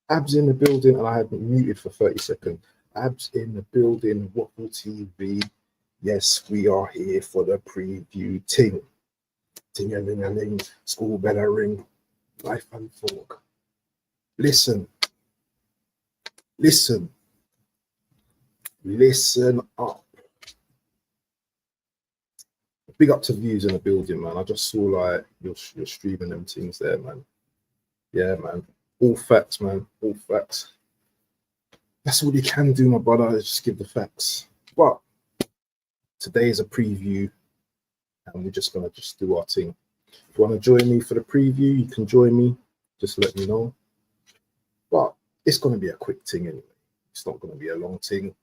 Abs in the building, and I had been muted for 30 seconds. Abs in the building, Waffle TV. Yes, we are here for the preview ting. Ting-a-ling-a-ling, school bell a ring, life and fork. Listen up. Big up to Views in the building, man. I just saw like you're streaming them things there, man. Yeah, man. All facts, man. All facts. That's all you can do, my brother, is just give the facts. But today is a preview, and we're just gonna do our thing. If you want to join me for the preview, you can join me. Just let me know. But it's gonna be a quick thing anyway. It's not gonna be a long thing.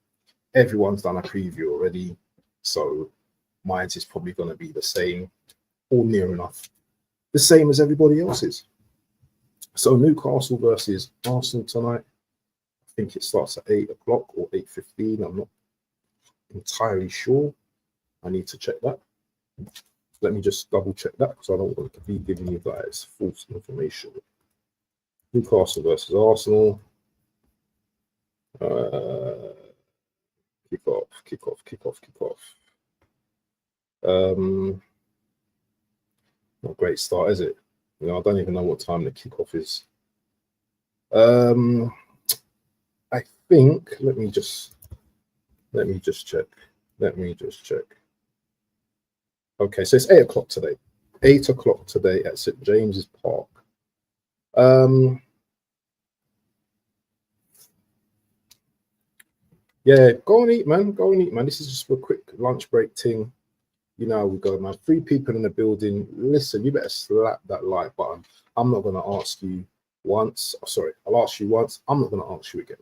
Everyone's done a preview already, so mine is probably gonna be the same, or near enough, the same as everybody else's. So Newcastle versus Arsenal tonight. I think it starts at 8 o'clock or 8:15. I'm not entirely sure. I need to check that. Let me just double check that because I don't want to be giving you guys false information. Newcastle versus Arsenal. Kick off. Not a great start, is it? You know, I don't even know what time the kickoff is. I think, let me just check. Okay, so it's 8 o'clock today. 8 o'clock today at St. James's Park. Yeah, go and eat, man. This is just a quick lunch break thing. You know how we go, man. 3 people in the building. Listen, you better slap that like button. I'm not going to ask you once. Oh, sorry, I'll ask you once. I'm not going to ask you again.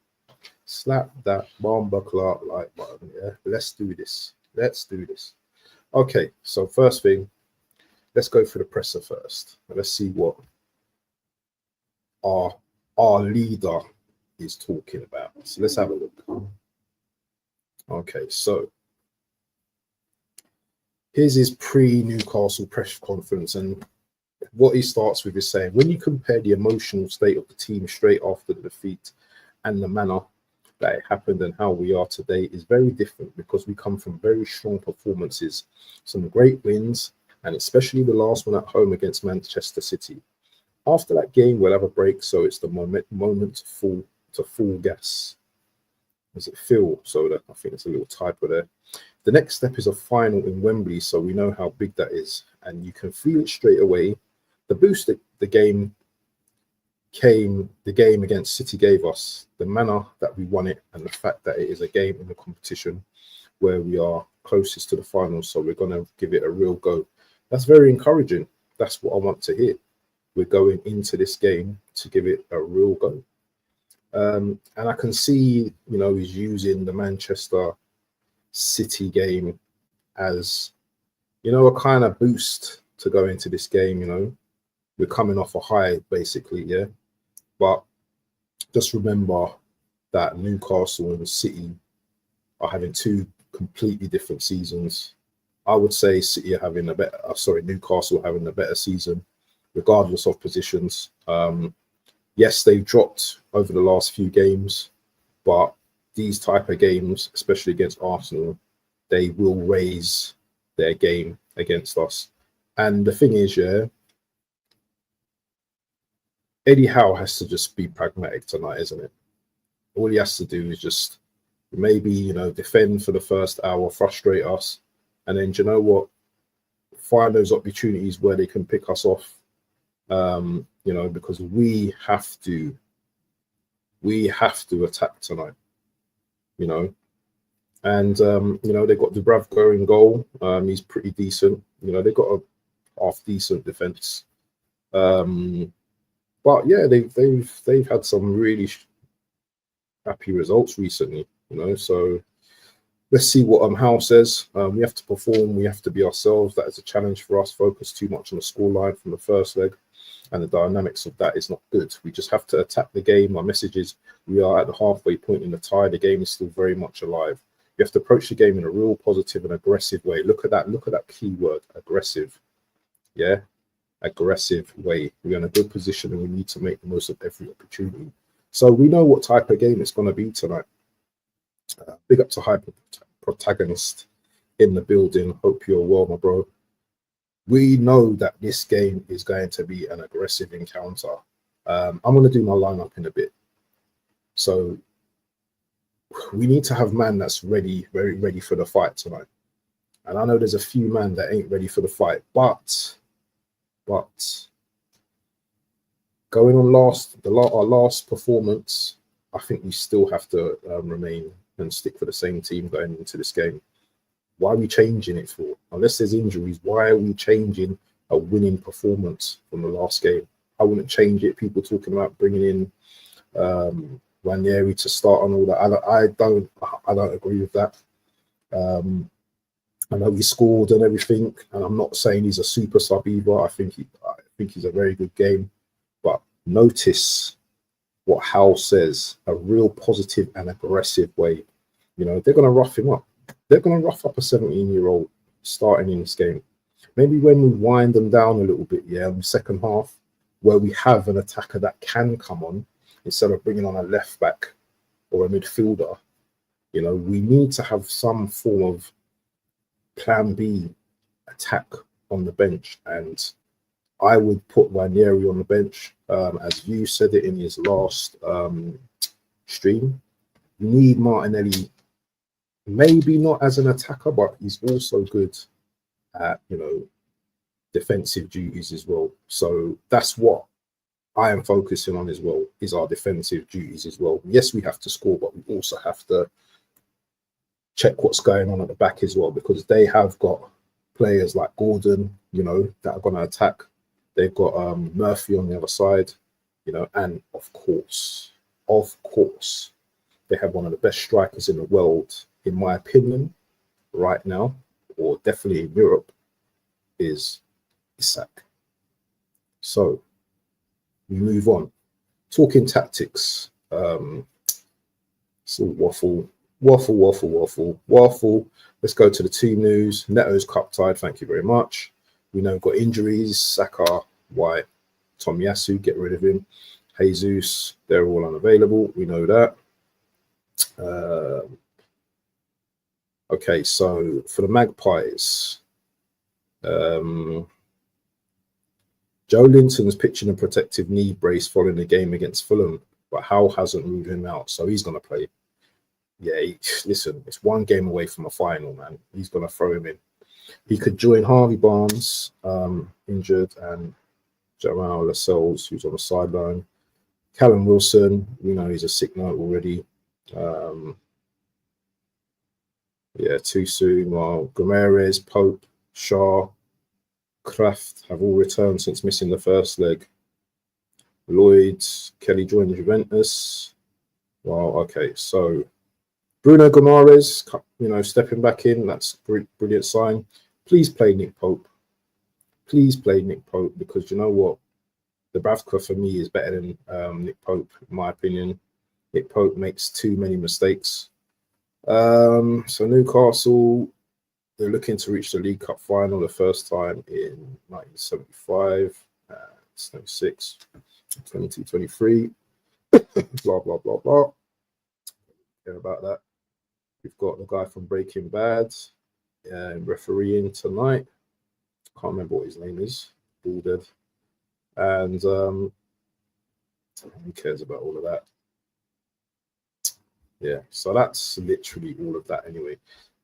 Slap that bomba clock like button, yeah? Let's do this. Okay, so first thing, let's go for the presser first. Let's see what our leader is talking about. So let's have a look. Okay, so here's his pre-Newcastle press conference, and what he starts with is saying, when you compare the emotional state of the team straight after the defeat and the manner that it happened and how we are today is very different, because we come from very strong performances, some great wins, and especially the last one at home against Manchester City. After that game, we'll have a break, so it's the moment to full gas. Does it feel? So that, I think it's a little typo there. The next step is a final in Wembley, so we know how big that is, and you can feel it straight away. The boost that the game against City gave us, the manner that we won it, and the fact that it is a game in the competition where we are closest to the finals, so we're going to give it a real go. That's very encouraging. That's what I want to hear. We're going into this game to give it a real go. And I can see, you know, he's using the Manchester City game as, you know, a kind of boost to go into this game. You know, we're coming off a high, basically, yeah. But just remember that Newcastle and City are having 2 completely different seasons. I would say City are having Newcastle having a better season, regardless of positions. Yes, they've dropped over the last few games, but these type of games, especially against Arsenal, they will raise their game against us. And the thing is, yeah, Eddie Howe has to just be pragmatic tonight, isn't it? All he has to do is just maybe, you know, defend for the first hour, frustrate us, and then, do you know what? Find those opportunities where they can pick us off. You know, because we have to attack tonight, you know. And you know, they got Dubravka in goal. He's pretty decent. You know, they got a half decent defense. But yeah, they've had some really happy results recently, you know. So let's see what Howe says. We have to perform. We have to be ourselves. That is a challenge for us. Focus too much on the scoreline from the first leg, and the dynamics of that is not good. We just have to attack the game. My message is, we are at the halfway point in the tie. The game is still very much alive. You have to approach the game in a real positive and aggressive way. Look at that key word, aggressive. Yeah, aggressive way. We're in a good position and we need to make the most of every opportunity. So we know what type of game it's going to be tonight. Big up to Hyper Protagonist in the building. Hope you're well, my bro. We know that this game is going to be an aggressive encounter. I'm going to do my lineup in a bit. So we need to have man that's ready, very ready for the fight tonight. And I know there's a few man that ain't ready for the fight, but going on our last performance, I think we still have to remain and stick for the same team going into this game. Why are we changing it for? Unless there's injuries, why are we changing a winning performance from the last game? I wouldn't change it. People talking about bringing in Ranieri to start and all that. I don't agree with that. I know he scored and everything, and I'm not saying he's a super sub either. I think he's a very good game. But notice what Hal says, a real positive and aggressive way. You know, they're going to rough him up. They're going to rough up a 17-year-old starting in this game. Maybe when we wind them down a little bit, in the second half, where we have an attacker that can come on, instead of bringing on a left back or a midfielder, you know, we need to have some form of plan B attack on the bench. And I would put Ranieri on the bench. As you said it in his last stream, you need Martinelli, maybe not as an attacker, but he's also good at, you know, defensive duties as well. So that's what I am focusing on as well, is our defensive duties as well. Yes, we have to score, but we also have to check what's going on at the back as well, because they have got players like Gordon, you know, that are going to attack. They've got Murphy on the other side, you know, and of course, they have one of the best strikers in the world, in my opinion, right now, or definitely in Europe, is Isak. So we move on. Talking tactics. So waffle. Let's go to the team news. Neto's cup tied. Thank you very much. We know we've got injuries. Saka, White, Tomiyasu, get rid of him. Jesus, they're all unavailable. We know that. Okay, so for the Magpies, Joe Linton's pitching a protective knee brace following the game against Fulham, but Howe hasn't ruled him out, so he's going to play. Yeah, listen, it's one game away from a final, man. He's going to throw him in. He could join Harvey Barnes, injured, and Jamal Lascelles, who's on the sideline. Callum Wilson, we know he's a sick note already. Yeah, too soon. While Gomes, Pope, Shaw, Kraft have all returned since missing the first leg. Lloyd, Kelly joined Juventus. Wow, okay, so Bruno Gomes, you know, stepping back in, that's a brilliant sign. Please play Nick Pope. Please play Nick Pope, because you know what? The Bravka for me is better than Nick Pope, in my opinion. Nick Pope makes too many mistakes. So Newcastle, they're looking to reach the League Cup final the first time in 1975, 96, 22, 23. Blah, blah, blah, blah. Care about that. We've got the guy from Breaking Bad refereeing tonight. Can't remember what his name is. All dead. And who cares about all of that? Yeah, so that's literally all of that anyway.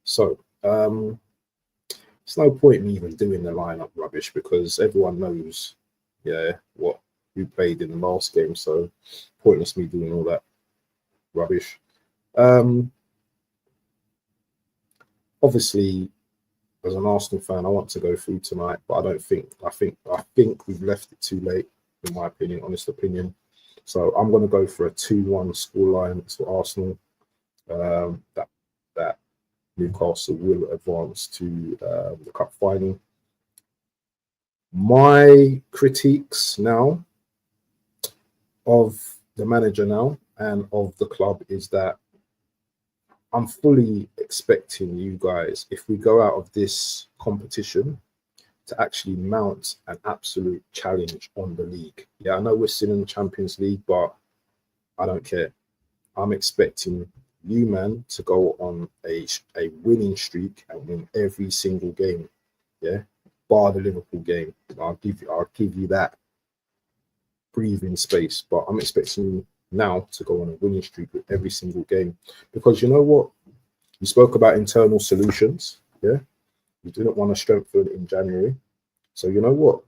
So there's no point in even doing the lineup rubbish, because everyone knows, who played in the last game. So pointless me doing all that rubbish. Obviously, as an Arsenal fan, I want to go through tonight, but I think we've left it too late, in my opinion, honest opinion. So I'm going to go for a 2-1 scoreline for Arsenal. That Newcastle will advance to the cup final. My critiques now of the manager now and of the club is that I'm fully expecting you guys, if we go out of this competition, to actually mount an absolute challenge on the league. Yeah, I know we're still in the Champions League, but I don't care. I'm expecting you, man, to go on a winning streak and win every single game. Yeah, bar the Liverpool game. I'll give you that breathing space. But I'm expecting you now to go on a winning streak with every single game, because you know what? You spoke about internal solutions. Yeah, you didn't want to strengthen in January, so you know what?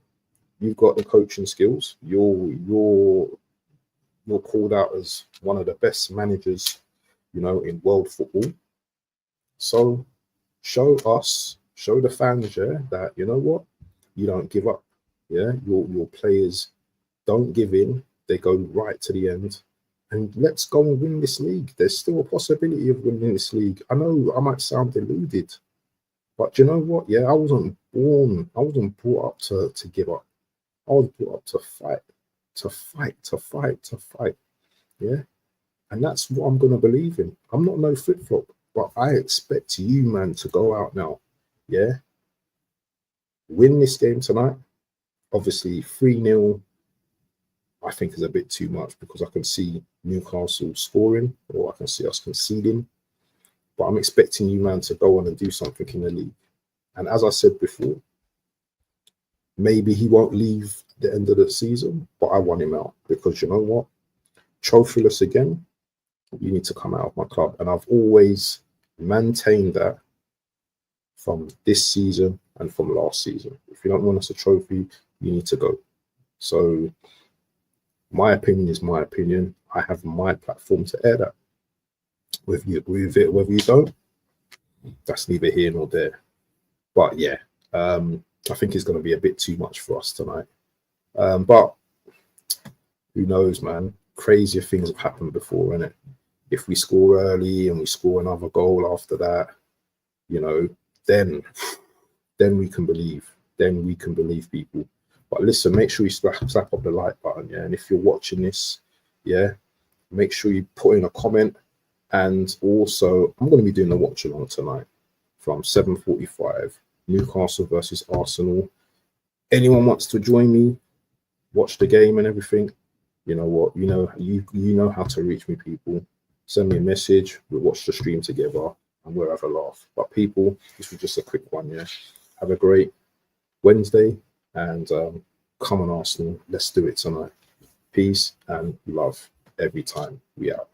You've got the coaching skills. You're called out as one of the best managers, you know, in world football. So show the fans, yeah, that you know what, you don't give up. Yeah, your players don't give in. They go right to the end, and let's go and win this league. There's still a possibility of winning this league. I know I might sound deluded, but you know what? Yeah, I wasn't brought up to give up. I was brought up to fight, to fight, to fight, to fight. Yeah. And that's what I'm going to believe in. I'm not no flip flop, but I expect you, man, to go out now. Yeah. Win this game tonight. Obviously, 3-0, I think, is a bit too much, because I can see Newcastle scoring, or I can see us conceding. But I'm expecting you, man, to go on and do something in the league. And as I said before, maybe he won't leave the end of the season, but I want him out, because you know what? Trophyless again, you need to come out of my club. And I've always maintained that from this season and from last season. If you don't want us a trophy, you need to go. So my opinion is my opinion. I have my platform to air that. Whether you agree with it, whether you don't, that's neither here nor there. But yeah, I think it's going to be a bit too much for us tonight. But who knows, man? Crazier things have happened before, innit? If we score early and we score another goal after that, you know, then we can believe. Then we can believe people. But listen, make sure you slap up the like button, yeah? And if you're watching this, yeah, make sure you put in a comment. And also, I'm going to be doing the watch along tonight from 7:45, Newcastle versus Arsenal. Anyone wants to join me, watch the game and everything, you know what, you know how to reach me, people. Send me a message, we'll watch the stream together and we'll have a laugh. But people, this was just a quick one, yeah? Have a great Wednesday, and come on Arsenal, let's do it tonight. Peace and love every time. We out.